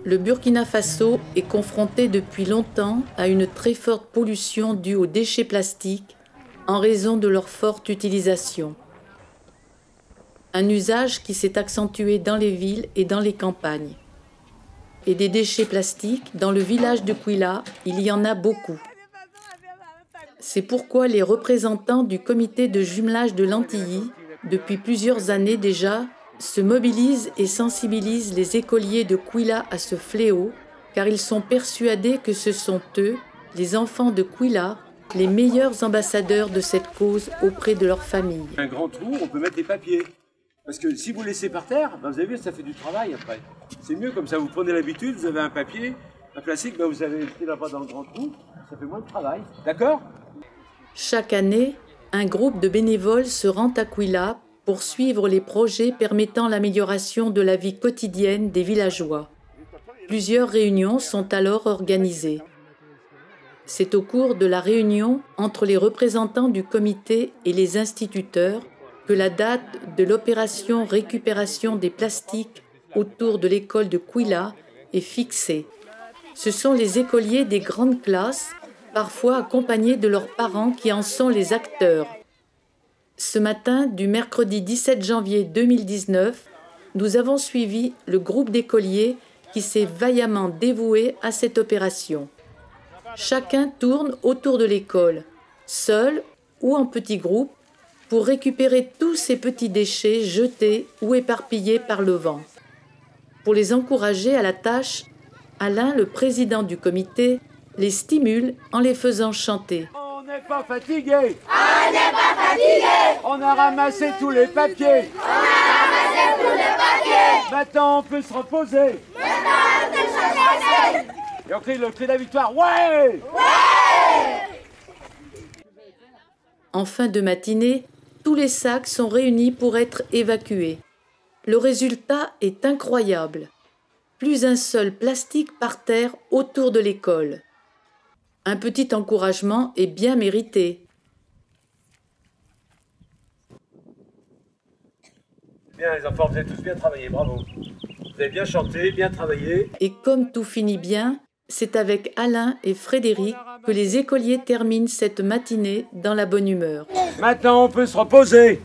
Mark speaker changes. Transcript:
Speaker 1: Le Burkina Faso est confronté depuis longtemps à une très forte pollution due aux déchets plastiques en raison de leur forte utilisation. Un usage qui s'est accentué dans les villes et dans les campagnes. Et des déchets plastiques, dans le village de Kouila, il y en a beaucoup. C'est pourquoi les représentants du comité de jumelage de l'Antilly, depuis plusieurs années déjà, se mobilisent et sensibilisent les écoliers de Kouila à ce fléau, car ils sont persuadés que ce sont eux, les enfants de Kouila, les meilleurs ambassadeurs de cette cause auprès de leur famille.
Speaker 2: Un grand trou, on peut mettre des papiers. Parce que si vous laissez par terre, vous avez vu, ça fait du travail après. C'est mieux comme ça, vous prenez l'habitude, vous avez un papier, un plastique, vous avez jeté là-bas dans le grand trou, ça fait moins de travail. D'accord ?
Speaker 1: Chaque année, un groupe de bénévoles se rend à Kouila pour suivre les projets permettant l'amélioration de la vie quotidienne des villageois. Plusieurs réunions sont alors organisées. C'est au cours de la réunion entre les représentants du comité et les instituteurs que la date de l'opération récupération des plastiques autour de l'école de Kouila est fixée. Ce sont les écoliers des grandes classes, parfois accompagnés de leurs parents qui en sont les acteurs. Ce matin, du mercredi 17 janvier 2019, nous avons suivi le groupe d'écoliers qui s'est vaillamment dévoué à cette opération. Chacun tourne autour de l'école, seul ou en petits groupes, pour récupérer tous ces petits déchets jetés ou éparpillés par le vent. Pour les encourager à la tâche, Alain, le président du comité, les stimule en les faisant chanter.
Speaker 2: On n'est pas fatigué. On n'est pas fatigué. On a ramassé tous les papiers. On a ramassé tous les papiers. Maintenant on peut se reposer. Maintenant on peut se reposer. Et on crie le cri de la victoire. Ouais. Ouais.
Speaker 1: En fin de matinée, tous les sacs sont réunis pour être évacués. Le résultat est incroyable. Plus un seul plastique par terre autour de l'école. Un petit encouragement est bien mérité.
Speaker 2: Bien les enfants, vous avez tous bien travaillé, bravo. Vous avez bien chanté, bien travaillé.
Speaker 1: Et comme tout finit bien, c'est avec Alain et Frédéric que les écoliers terminent cette matinée dans la bonne humeur.
Speaker 2: Maintenant on peut se reposer.